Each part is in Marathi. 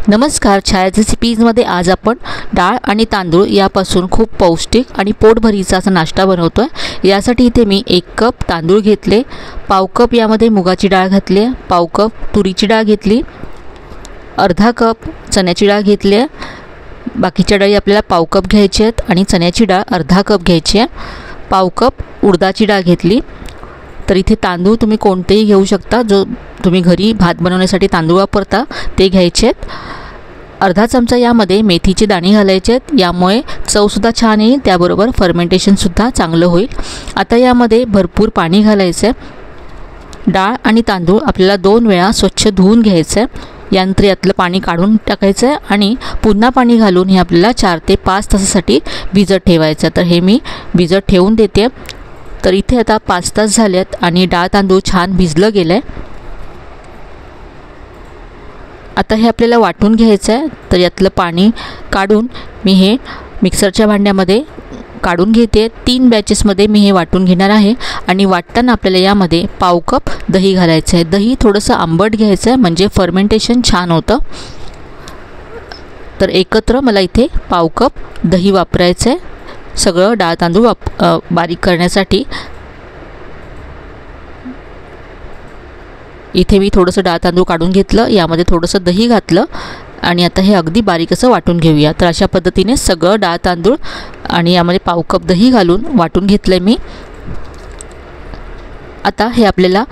नमस्कार, छायाज रेसिपीजमध्ये आज आपण डाळ आणि तांदूळ यापासून खूप पौष्टिक आणि पोटभरीचा असा नाश्ता बनवतो आहे। यासाठी इथे मी 1 कप तांदूळ घेतले, पाव कप यामध्ये मुगाची डाळ घातली, पाव कप तुरीची डाळ घेतली, अर्धा कप चण्याची डाळ घेतली आहे। बाकीच्या डाळी आपल्याला पाव कप घ्यायची आहेत आणि चण्याची डाळ अर्धा कप घ्यायची आहे। पाव कप उडदाची डाळ घेतली। तर इथे तांदूळ तुम्ही कोणतेही घेऊ शकता, जो तुम्ही घरी भात बनवण्यासाठी तांदूळ वापरता ते घ्यायचे आहेत। अर्धा चमचा यामध्ये मेथीचे दाणे घालायचे आहेत, यामुळे चवसुद्धा छान येईल, त्याबरोबर फर्मेंटेशनसुद्धा चांगलं होईल। आता यामध्ये भरपूर पाणी घालायचं आहे। डाळ आणि तांदूळ आपल्याला 2 वेळा स्वच्छ धुवून घ्यायचं आहे। यानंतर यातलं पाणी काढून टाकायचं आहे आणि पुन्हा पाणी घालून हे आपल्याला 4 ते 5 तासासाठी भिजत ठेवायचं। तर हे मी भिजत ठेवून देते। तर इथे आता 5 तास झालेत आणि डाळ तांदूळ छान भिजलं गेलं आहे। आता हे आपल्याला वाटून घ्यायचं आहे। तर यातलं पाणी काढून मी हे मिक्सरच्या भांड्यामध्ये काढून घेते। 3 बॅचेसमध्ये मी हे वाटून घेणार आहे आणि वाटताना आपल्याला यामध्ये पाव कप दही घालायचं आहे। दही थोडंसं आंबट घ्यायचं आहे, म्हणजे फर्मेंटेशन छान होतं। तर एकत्र मला इथे पाव कप दही वापरायचं आहे सगळं डाळ तांदूळ बारीक करण्यासाठी। इथे मी थोडंसं डाळ तांदूळ काढून घेतलं, यामध्ये थोडंसं दही घातलं आणि आता हे अगदी बारीक असं वाटून घेऊया। तर अशा पद्धतीने सगळं डाळ तांदूळ आणि यामध्ये पाव कप दही घालून वाटून घेतलं मी। आता हे आपल्याला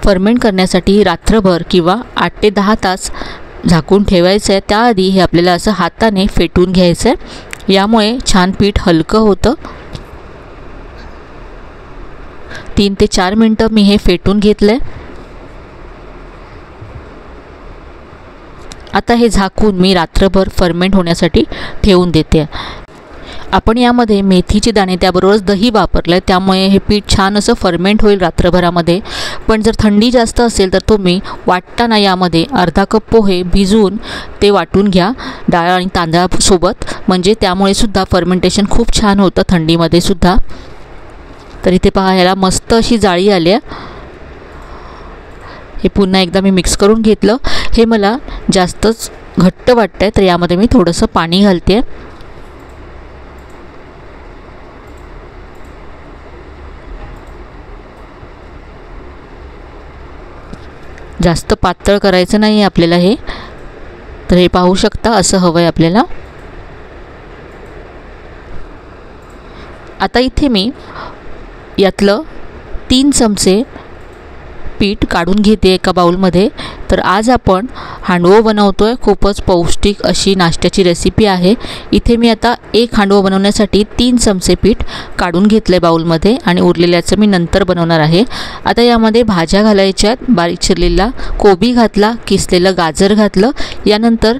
फर्मेंट करण्यासाठी रात्रभर किंवा 8 ते 10 तास झाकून ठेवायचं आहे। त्याआधी हे आपल्याला असं हाताने फेटून घ्यायचं आहे, यामुळे छान पीठ हलकं होतं। 3 ते 4 मिनटं मी हे फेटून घेतलं आहे। आता हे झाकून मी रात्रभर फर्मेंट होण्यासाठी ठेवून देते। आपण यामध्ये मेथीचे दाणे त्याबरोबरच दही वापरलं आहे, त्यामुळे हे पीठ छान असं फर्मेंट होईल रात्रभरामध्ये। पण जर थंडी जास्त असेल तर तुम्ही वाटताना यामध्ये अर्धा कप पोहे भिजवून ते वाटून घ्या डाळ आणि तांदळासोबत, म्हणजे त्यामुळे सुद्धा फर्मेंटेशन खूप छान होतं थंडीमध्ये सुद्धा। तर इथे पहा, ह्याला मस्त अशी जाळी आली आहे। हे पुन्हा एकदा मी मिक्स करून घेतलं। हे मला जास्तच घट्ट वाटतंय, तर यामध्ये मी थोडंसं पाणी घालते। जास्त पातळ करायचं नाही आहे आपल्याला हे। तर हे पाहू शकता, असं हवं आहे आपल्याला। आता इथे मी यातलं 3 चमचे पीठ काढून घेते एका बाउलमध्ये। तर आज आपण हांडवं बनवतोय, खूपच पौष्टिक अशी नाश्त्याची रेसिपी आहे। इथे मी आता 1 हांडवं बनवण्यासाठी 3 चमचे पीठ काढून घेतले बाउलमध्ये आणि उरलेल्याचं मी नंतर बनवणार आहे। आता यामध्ये भाज्या घालायच्या, बारीक चिरलेला कोबी घातला, किसलेलं गाजर घातलं, यानंतर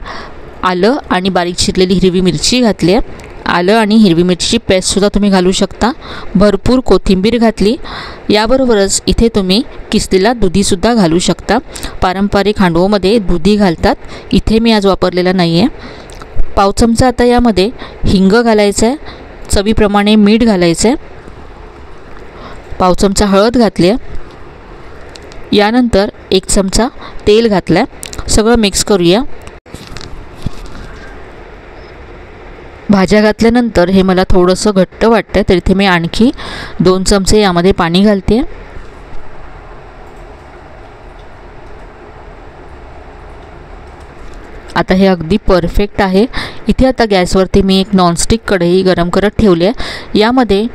आलं आणि बारीक चिरलेली हिरवी मिरची घातली आहे। आलं आणि हिरवी मिरचीची पेस्टसुद्धा तुम्ही घालू शकता। भरपूर कोथिंबीर घातली, याबरोबरच इथे तुम्ही किसलेला दुधीसुद्धा घालू शकता। पारंपरिक हांडवमध्ये दुधी घालतात, इथे मी आज वापरलेला नाही आहे। पाव चमचा आता यामध्ये हिंग घालायचं आहे, चवीप्रमाणे मीठ घालायचं आहे, पाव चमचा हळद घातली आहे, यानंतर 1 चमचा तेल घातलं आहे। सगळं मिक्स करूया। भाज्या घातल्यानंतर हे मला थोडंसं घट्ट वाटतं, तर इथे मी आणखी 2 चमचे यामध्ये पाणी घालते। आता हे अगदी परफेक्ट आहे। इथे आता गॅसवरती मी एक नॉनस्टिक कढई गरम करत ठेवली आहे, यामध्ये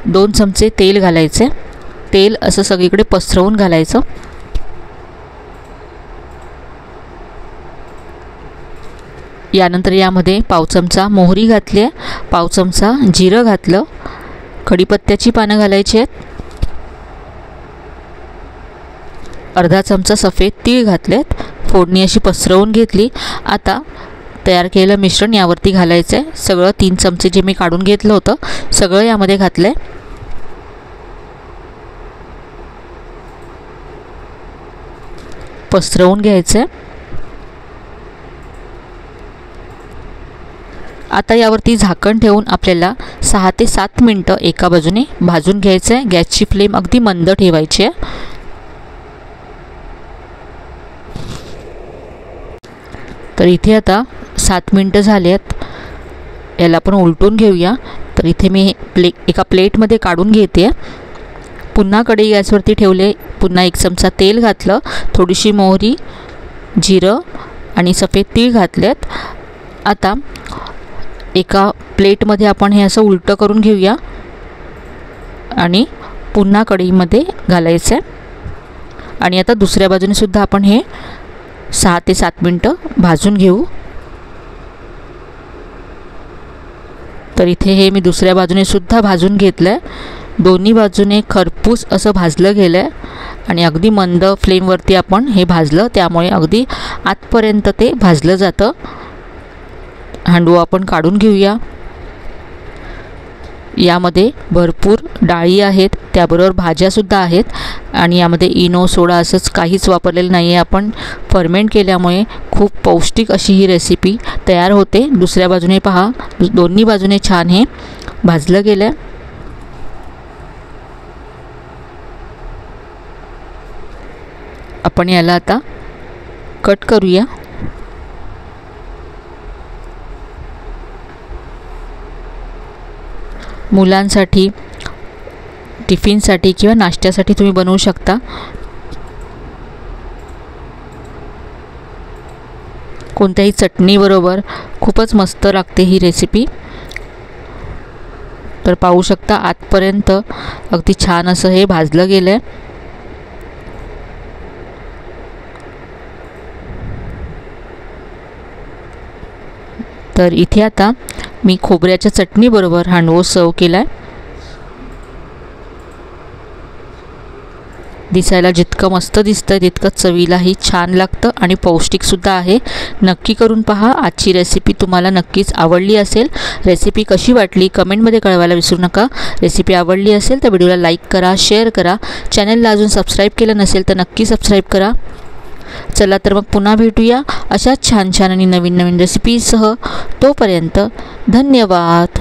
2 चमचे तेल घालायचे। तेल असं सगळीकडे पसरवून घालायचं। यानंतर यामध्ये पाव चमचा मोहरी घातली आहे, पाव चमचा जिरं घातलं, कढीपत्त्याची पानं घालायची आहेत, अर्धा चमचा सफेद तीळ घातलेत, फोडणी अशी पसरवून घेतली। आता तयार केलेलं मिश्रण यावरती घालायचं आहे। सगळं 3 चमचे जे मी काढून घेतलं होतं सगळं यामध्ये घातलं आहे। पसरवून घ्यायचं आहे। आता यावरती झाकण ठेवून आपल्याला 6 ते 7 मिनटं एका बाजूने भाजून घ्यायचं आहे। गॅसची फ्लेम अगदी मंद ठेवायची आहे। तर इथे आता 7 मिनटं झाले आहेत. याला आपण उलटून घेऊया. तर इथे मी एका प्लेटमध्ये काढून घेते. पुन्हा कढई गॅसवरती ठेवले. पुन्हा 1 चमचा तेल घातलं, थोडीशी मोहरी, जिरं आणि सफेद तीळ घातलेत. आता एका प्लेटमध्ये आपण हे असं उलटं करून घेऊया आणि पुन्हा कढईमध्ये घालायचं आहे. आणि आता दुसऱ्या बाजूने सुद्धा आपण हे 6 ते 7 मिनटं भाजून घेऊ. तर इथे हे मी दुसऱ्या बाजूने सुद्धा भाजून घेतलं आहे. दोन्ही बाजूने खरपूस असं भाजलं गेलं आहे आणि अगदी मंद फ्लेमवरती आपण हे भाजलं, त्यामुळे अगदी आतपर्यंत ते भाजलं जातं. हांडवं आपण काढून घेऊया. यामध्ये भरपूर डाळी आहेत, त्याबरोबर भाज्यासुद्धा आहेत आणि यामध्ये इनो, सोडा असंच काहीच वापरलेलं नाही आहे. आपण फर्मेंट केल्यामुळे खूप पौष्टिक अशी ही रेसिपी तयार होते. दुसऱ्या बाजूने पहा, दोन्ही बाजूने छान हे भाजलं गेलं आहे. आपण याला आता कट करूया. मुलांसाठी, टिफिनसाठी किंवा नाश्त्यासाठी तुम्ही बनवू शकता. कोणत्याही चटणीबरोबर खूपच मस्त लागते ही रेसिपी. तर पाहू शकता आतपर्यंत अगदी छान असं हे भाजलं गेलं आहे. तर इथे आता मी खोबऱ्याच्या चटणीबरोबर हांडवं सर्व केला आहे. दिसायला जितकं मस्त दिसतं तितकं चवीलाही छान लागतं आणि पौष्टिकसुद्धा आहे. नक्की करून पहा. आजची रेसिपी तुम्हाला नक्कीच आवडली असेल. रेसिपी कशी वाटली कमेंटमध्ये कळवायला विसरू नका. रेसिपी आवडली असेल तर व्हिडिओला लाईक करा, शेअर करा. चॅनलला अजून सबस्क्राईब केलं नसेल तर नक्की सबस्क्राईब करा. चला तर मग पुन्हा भेटूया अशाच छान छान आणि नवीन नवीन रेसिपीसह. तोपर्यंत धन्यवाद.